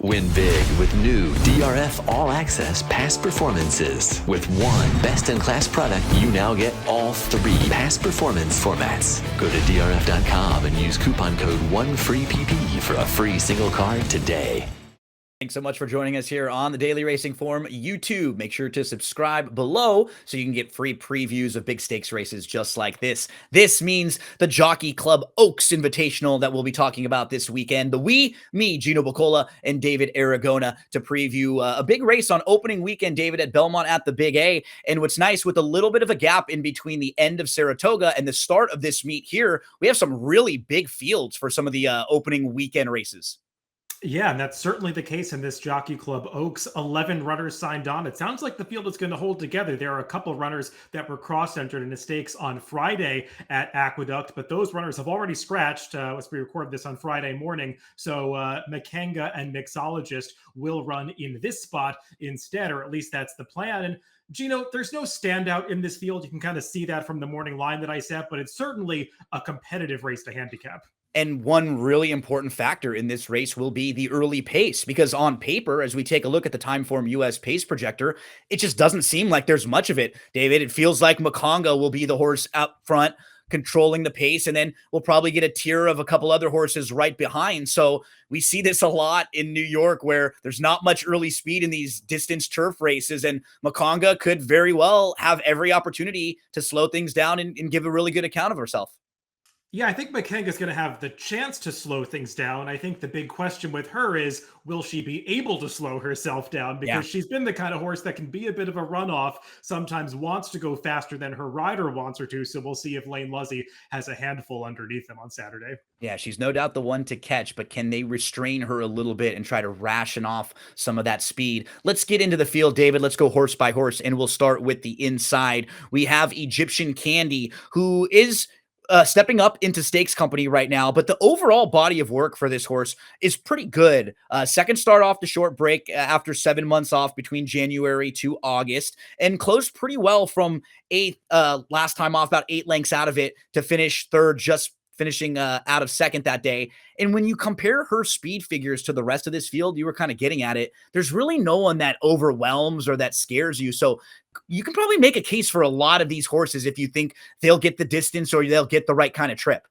Win big with new DRF All Access past performances. With one best-in-class product, you now get all 3 past performance formats. Go to DRF.com and use coupon code 1FREEPP for a free single card today. Thanks so much for joining us here on the Daily Racing Forum YouTube. Make sure to subscribe below so you can get free previews of big stakes races just like this. This means the Jockey Club Oaks Invitational that we'll be talking about this weekend. Me, Gino Buccola, and David Aragona to preview a big race on opening weekend, David, at Belmont at the Big A. And what's nice, with a little bit of a gap in between the end of Saratoga and the start of this meet here, we have some really big fields for some of the opening weekend races. Yeah, and that's certainly the case in this Jockey Club Oaks. 11 runners signed on. It sounds like the field is going to hold together. There are a couple of runners that were cross-entered in the stakes on Friday at Aqueduct, but those runners have already scratched as we record this on Friday morning. So Monga and Mixologist will run in this spot instead, or at least that's the plan. And Gino, there's no standout in this field. You can kind of see that from the morning line that I set, but it's certainly a competitive race to handicap. And one really important factor in this race will be the early pace, because on paper, as we take a look at the Timeform US pace projector, it just doesn't seem like there's much of it, David. It feels like Monga will be the horse out front controlling the pace, and then we'll probably get a tier of a couple other horses right behind. So we see this a lot in New York, where there's not much early speed in these distance turf races, and Monga could very well have every opportunity to slow things down and give a really good account of herself. Yeah, I think Monga is going to have the chance to slow things down. I think the big question with her is, will she be able to slow herself down? Because she's been the kind of horse that can be a bit of a runoff, sometimes wants to go faster than her rider wants her to. So we'll see if Lane Luzzy has a handful underneath him on Saturday. Yeah, she's no doubt the one to catch, but can they restrain her a little bit and try to ration off some of that speed? Let's get into the field, David. Let's go horse by horse, and we'll start with the inside. We have Egyptian Candy, who is stepping up into stakes company right now, but the overall body of work for this horse is pretty good. Second start off the short break after 7 months off between January to August, and closed pretty well from 8th last time off, about 8 lengths out of it to finish third, just finishing out of second that day. And when you compare her speed figures to the rest of this field, you were kind of getting at it, there's really no one that overwhelms or that scares you. So you can probably make a case for a lot of these horses if you think they'll get the distance or they'll get the right kind of trip.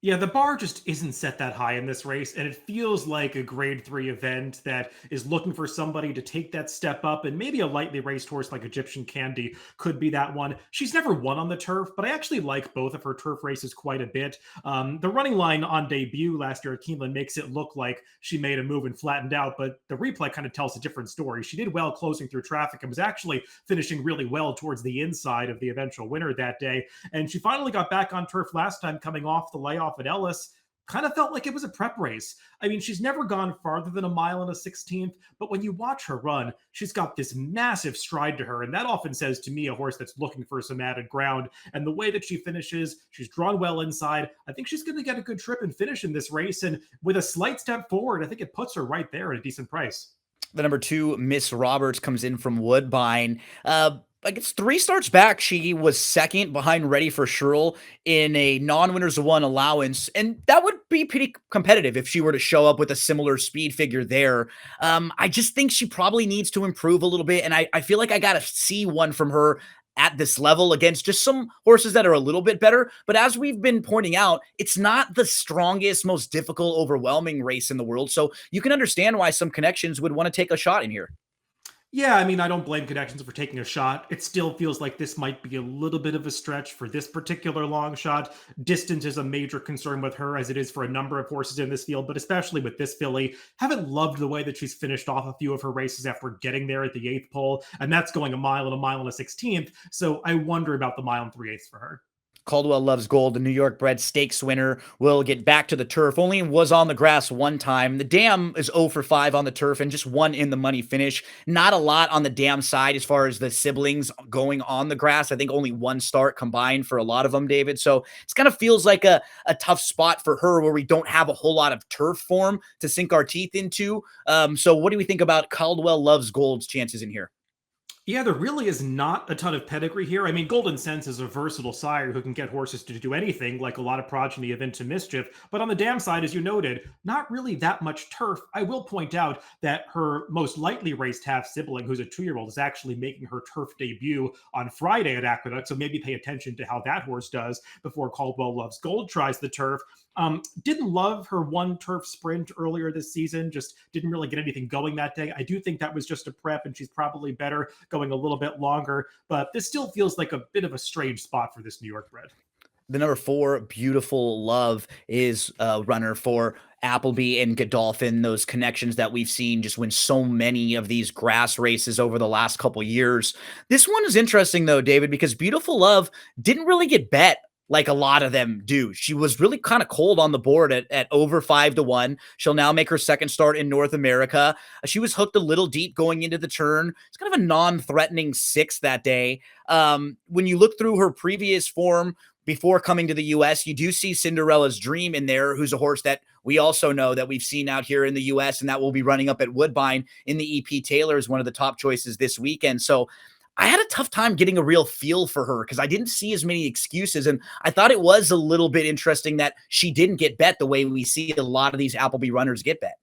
Yeah, the bar just isn't set that high in this race, and it feels like a grade 3 event that is looking for somebody to take that step up, and maybe a lightly raced horse like Egyptian Candy could be that one. She's never won on the turf, but I actually like both of her turf races quite a bit. The running line on debut last year at Keeneland makes it look like she made a move and flattened out, but the replay kind of tells a different story. She did well closing through traffic and was actually finishing really well towards the inside of the eventual winner that day, and she finally got back on turf last time coming off the layoff at Ellis. Kind of felt like it was a prep race. I mean, she's never gone farther than a mile and a 16th, but when you watch her run, she's got this massive stride to her, and that often says to me a horse that's looking for some added ground. And the way that she finishes, she's drawn well inside. I think she's going to get a good trip and finish in this race, and with a slight step forward, I think it puts her right there at a decent price. The number 2, Miss Roberts, comes in from Woodbine. I guess 3 starts back, she was second behind Ready for Sherrill in a non-winners of one allowance, and that would be pretty competitive if she were to show up with a similar speed figure there. I just think she probably needs to improve a little bit, and I feel like I got to see one from her at this level against just some horses that are a little bit better. But as we've been pointing out, it's not the strongest, most difficult, overwhelming race in the world. So you can understand why some connections would want to take a shot in here. Yeah, I mean, I don't blame Connections for taking a shot. It still feels like this might be a little bit of a stretch for this particular long shot. Distance is a major concern with her, as it is for a number of horses in this field, but especially with this filly. Haven't loved the way that she's finished off a few of her races after getting there at the 8th pole, and that's going a mile and a 16th. So I wonder about the mile and 3/8 for her. Caldwell Loves Gold, the New York bred stakes winner, will get back to the turf. Only was on the grass one time. The dam is 0 for 5 on the turf and just 1 in the money finish. Not a lot on the dam side as far as the siblings going on the grass. I think only 1 start combined for a lot of them, David. So it kind of feels like a tough spot for her where we don't have a whole lot of turf form to sink our teeth into. So what do we think about Caldwell Loves Gold's chances in here? Yeah, there really is not a ton of pedigree here. I mean, Golden Sense is a versatile sire who can get horses to do anything, like a lot of progeny of Into Mischief. But on the dam side, as you noted, not really that much turf. I will point out that her most lightly raced half sibling, who's a 2-year-old, is actually making her turf debut on Friday at Aqueduct. So maybe pay attention to how that horse does before Caldwell Loves Gold tries the turf. Didn't love her one turf sprint earlier this season, just didn't really get anything going that day. I do think that was just a prep, and she's probably better going a little bit longer, but this still feels like a bit of a strange spot for this New York bred. The number 4, Beautiful Love, is a runner for Appleby and Godolphin, those connections that we've seen just win so many of these grass races over the last couple years. This one is interesting, though, David, because Beautiful Love didn't really get bet like a lot of them do. She was really kind of cold on the board at over 5-1. She'll now make her second start in North America. She was hooked a little deep going into the turn. It's kind of a non-threatening 6 that day. When you look through her previous form before coming to the U.S., you do see Cinderella's Dream in there, who's a horse that we also know that we've seen out here in the U.S. and that will be running up at Woodbine in the EP Taylor is one of the top choices this weekend. So I had a tough time getting a real feel for her because I didn't see as many excuses. And I thought it was a little bit interesting that she didn't get bet the way we see a lot of these Appleby runners get bet.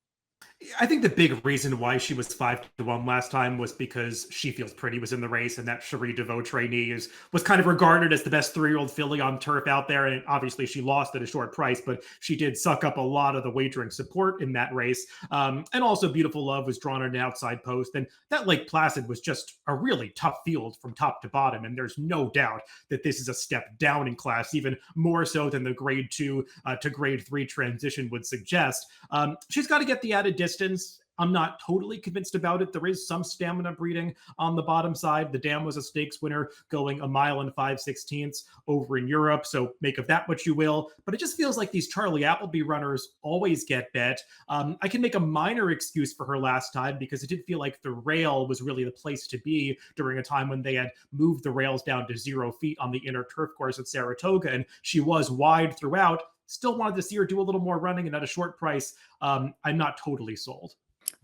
I think the big reason why she was 5-1 last time was because She Feels Pretty was in the race, and that Cherie DeVoe trainee was kind of regarded as the best 3-year-old filly on turf out there. And obviously, she lost at a short price, but she did suck up a lot of the wagering support in that race. And also, Beautiful Love was drawn on an outside post, and that Lake Placid was just a really tough field from top to bottom. And there's no doubt that this is a step down in class, even more so than the grade 2 to grade 3 transition would suggest. She's got to get the added distance. I'm not totally convinced about it. There is some stamina breeding on the bottom side. The dam was a stakes winner going 1 mile and 5/16 over in Europe. So make of that what you will. But it just feels like these Charlie Appleby runners always get bet. I can make a minor excuse for her last time because it did feel like the rail was really the place to be during a time when they had moved the rails down to 0 feet on the inner turf course at Saratoga. And she was wide throughout. Still wanted to see her do a little more running, and at a short price, I'm not totally sold.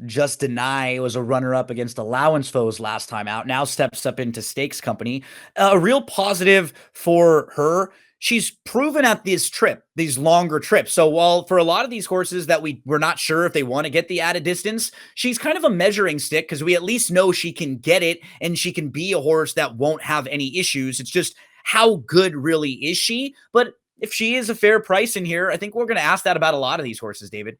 Just Deny was a runner-up against Allowance Foes last time out. Now steps up into Stakes Company. A real positive for her. She's proven at this trip, these longer trips. So while for a lot of these horses that we're not sure if they want to get the added distance, she's kind of a measuring stick because we at least know she can get it and she can be a horse that won't have any issues. It's just how good really is she? But if she is a fair price in here, I think we're going to ask that about a lot of these horses, David.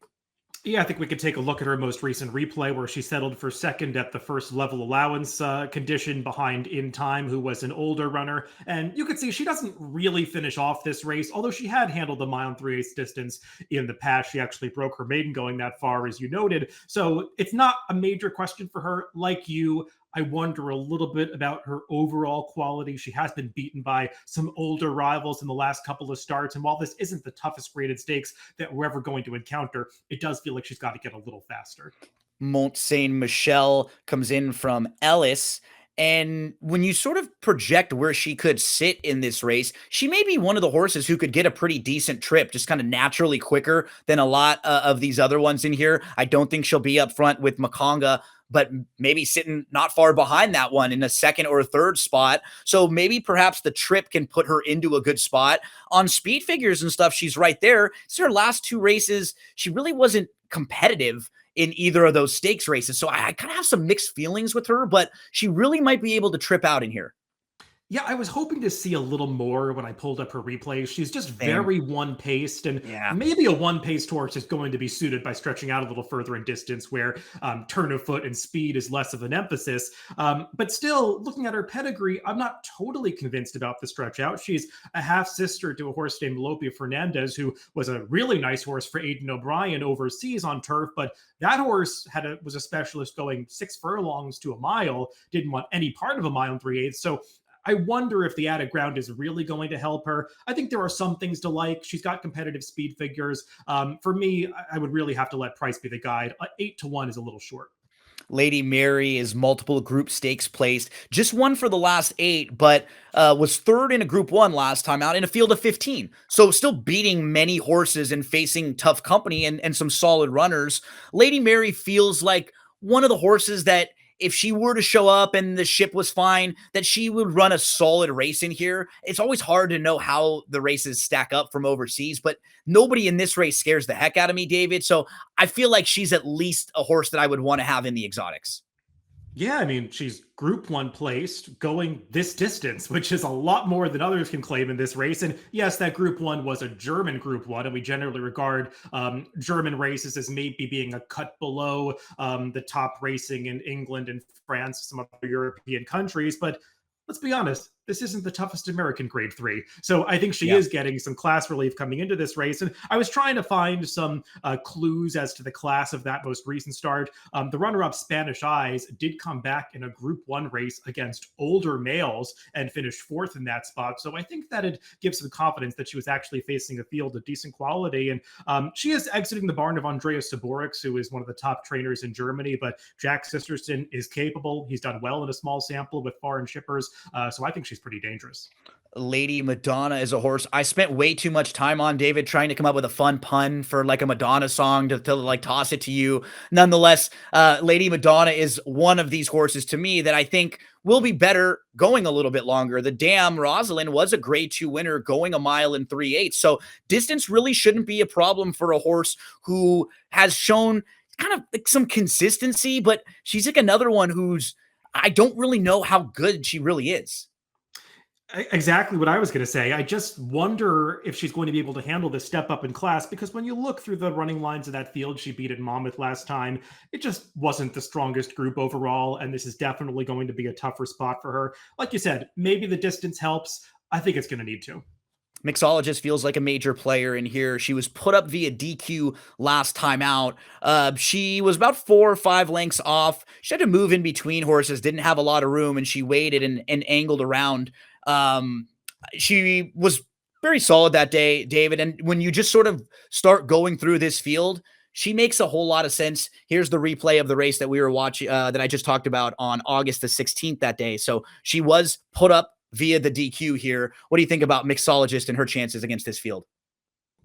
Yeah, I think we could take a look at her most recent replay where she settled for second at the first level allowance condition behind In Time, who was an older runner. And you could see she doesn't really finish off this race, although she had handled the mile and 3/8 distance in the past. She actually broke her maiden going that far, as you noted. So it's not a major question for her. Like you, I wonder a little bit about her overall quality. She has been beaten by some older rivals in the last couple of starts. And while this isn't the toughest graded stakes that we're ever going to encounter, it does feel like she's got to get a little faster. Mon Say Michelle comes in from Ellis. And when you sort of project where she could sit in this race, she may be one of the horses who could get a pretty decent trip, just kind of naturally quicker than a lot of these other ones in here. I don't think she'll be up front with Monga, but maybe sitting not far behind that one in a second or a third spot. So maybe perhaps the trip can put her into a good spot. On speed figures and stuff, she's right there. It's her last 2 races. She really wasn't competitive in either of those stakes races. So I kind of have some mixed feelings with her, but she really might be able to trip out in here. Yeah, I was hoping to see a little more when I pulled up her replays. She's just Same. very one-paced, and Yeah. maybe a one-paced horse is going to be suited by stretching out a little further in distance where turn of foot and speed is less of an emphasis. But still, looking at her pedigree, I'm not totally convinced about the stretch out. She's a half-sister to a horse named Lopia Fernandez, who was a really nice horse for Aidan O'Brien overseas on turf, but that horse was a specialist going 6 furlongs to a mile, didn't want any part of a mile and 3/8. So I wonder if the added ground is really going to help her. I think there are some things to like. She's got competitive speed figures. For me, I would really have to let price be the guide. 8-1 is a little short. Lady Mary is multiple group stakes placed, just won for the last 8, but was third in a group 1 last time out in a field of 15. So still beating many horses and facing tough company and some solid runners. Lady Mary feels like one of the horses that if she were to show up and the ship was fine, that she would run a solid race in here. It's always hard to know how the races stack up from overseas, but nobody in this race scares the heck out of me, David. So I feel like she's at least a horse that I would want to have in the exotics. Yeah, I mean, she's Group 1 placed going this distance, which is a lot more than others can claim in this race. And yes, that Group 1 was a German Group 1, and we generally regard German races as maybe being a cut below the top racing in England and France, some other European countries. But let's be honest, this isn't the toughest American grade 3. So I think she is getting some class relief coming into this race. And I was trying to find some clues as to the class of that most recent start. The runner-up Spanish Eyes did come back in a Group 1 race against older males and finished fourth in that spot. So I think that it gives some confidence that she was actually facing a field of decent quality. And she is exiting the barn of Andreas Saborix, who is one of the top trainers in Germany. But Jack Sisterson is capable. He's done well in a small sample with foreign shippers. So I think she's pretty dangerous. Lady Madonna is a horse I spent way too much time on, David, trying to come up with a fun pun for like a Madonna song to like toss it to you. Nonetheless, Lady Madonna is one of these horses to me that I think will be better going a little bit longer. The Dam Rosalind was a grade 2 winner going a mile and 3/8. So distance really shouldn't be a problem for a horse who has shown kind of like some consistency, but she's like another one who's, I don't really know how good she really is. Exactly what I was going to say. I just wonder if she's going to be able to handle this step up in class, because when you look through the running lines of that field she beat at Monmouth last time, it just wasn't the strongest group overall. And this is definitely going to be a tougher spot for her. Like you said, maybe the distance helps. I think it's going to need to. Mixologist feels like a major player in here. She was put up via DQ last time out. She was about 4 or 5 lengths off. She had to move in between horses, didn't have a lot of room, and she waited and angled around. She was very solid that day, David. And when you just sort of start going through this field, she makes a whole lot of sense. Here's the replay of the race that we were watching, that I just talked about on August the 16th that day. So she was put up via the DQ here. What do you think about Mixologist and her chances against this field?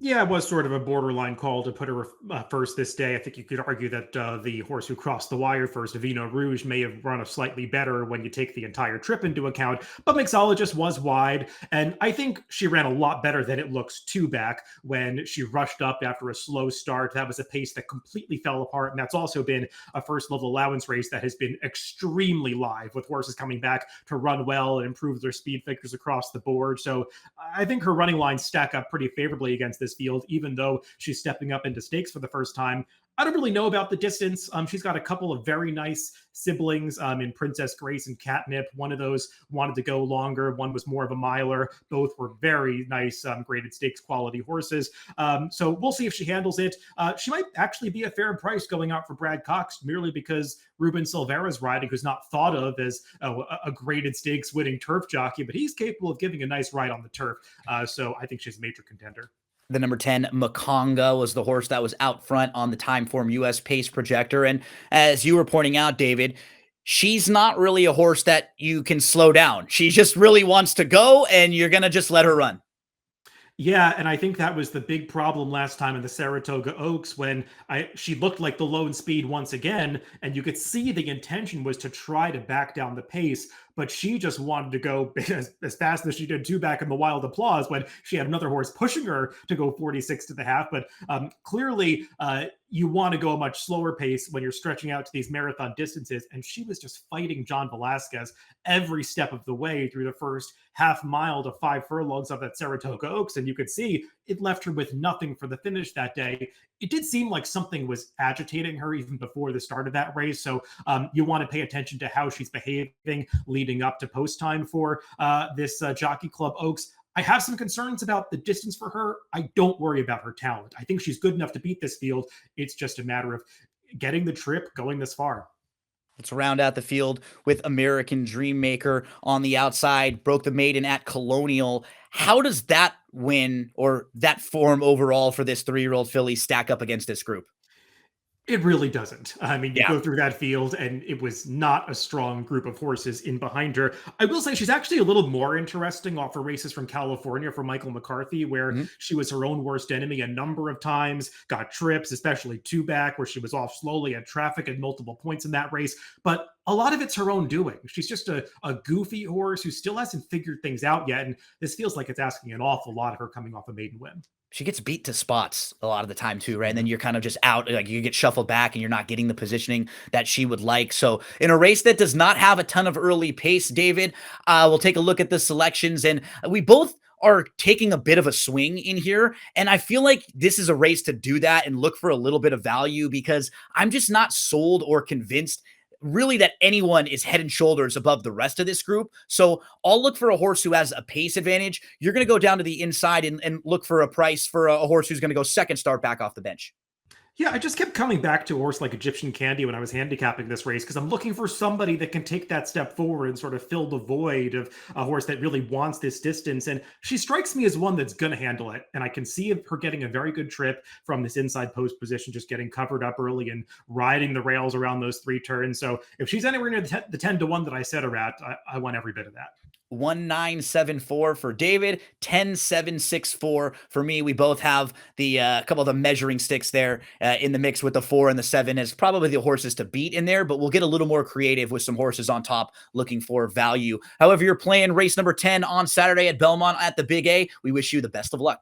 Yeah, it was sort of a borderline call to put her first this day. I think you could argue that the horse who crossed the wire first, Vino Rouge, may have run a slightly better when you take the entire trip into account. But Mixologist was wide, and I think she ran a lot better than it looks two back when she rushed up after a slow start. That was a pace that completely fell apart, and that's also been a first level allowance race that has been extremely live, with horses coming back to run well and improve their speed figures across the board. So I think her running lines stack up pretty favorably against this field, even though she's stepping up into stakes for the first time. I don't really know about the distance. She's got a couple of very nice siblings in Princess Grace and Catnip. One of those wanted to go longer. One was more of a miler. Both were very nice graded stakes quality horses. So we'll see if she handles it. She might actually be a fair price going out for Brad Cox, merely because Ruben Silvera's riding, who's not thought of as a graded stakes winning turf jockey, but he's capable of giving a nice ride on the turf. So I think she's a major contender. The number 10, Monga, was the horse that was out front on the Timeform US pace projector. And as you were pointing out, David, she's not really a horse that you can slow down. She just really wants to go, and you're going to just let her run. Yeah, and I think that was the big problem last time in the Saratoga Oaks when she looked like the lone speed once again, and you could see the intention was to try to back down the pace, but she just wanted to go as fast as she did two back in the Wild Applause when she had another horse pushing her to go 46 to the half. But clearly, you want to go a much slower pace when you're stretching out to these marathon distances. And she was just fighting John Velasquez every step of the way through the first half mile to 5 furlongs of that Saratoga Oaks. And you could see it left her with nothing for the finish that day. It did seem like something was agitating her even before the start of that race. So you want to pay attention to how she's behaving leading up to post time for this Jockey Club Oaks. I have some concerns about the distance for her. I don't worry about her talent. I think she's good enough to beat this field. It's just a matter of getting the trip going this far. Let's round out the field with American Dreammaker on the outside. Broke the maiden at Colonial. How does that win or that form overall for this 3-year-old filly stack up against this group? It really doesn't. I mean, you go through that field, and it was not a strong group of horses in behind her. I will say she's actually a little more interesting off her races from California for Michael McCarthy, where she was her own worst enemy a number of times, got trips, especially two back, where she was off slowly at traffic at multiple points in that race. But a lot of it's her own doing. She's just a goofy horse who still hasn't figured things out yet. And this feels like it's asking an awful lot of her coming off a maiden win. She gets beat to spots a lot of the time too, right? And then you're kind of just out, like you get shuffled back and you're not getting the positioning that she would like. So in a race that does not have a ton of early pace, David, we'll take a look at the selections, and we both are taking a bit of a swing in here. And I feel like this is a race to do that and look for a little bit of value, because I'm just not sold or convinced really that anyone is head and shoulders above the rest of this group. So I'll look for a horse who has a pace advantage. You're going to go down to the inside and look for a price for a horse who's going to go second start back off the bench. Yeah, I just kept coming back to a horse like Egyptian Candy when I was handicapping this race, because I'm looking for somebody that can take that step forward and sort of fill the void of a horse that really wants this distance. And she strikes me as one that's going to handle it. And I can see her getting a very good trip from this inside post position, just getting covered up early and riding the rails around those 3 turns. So if she's anywhere near the 10 to 1 that I set her at, I want every bit of that. 1974 for David, 10764 for me. We both have the couple of the measuring sticks there in the mix, with the 4 and the 7 as probably the horses to beat in there, but we'll get a little more creative with some horses on top looking for value. However, you're playing race number 10 on Saturday at Belmont at the Big A. We wish you the best of luck.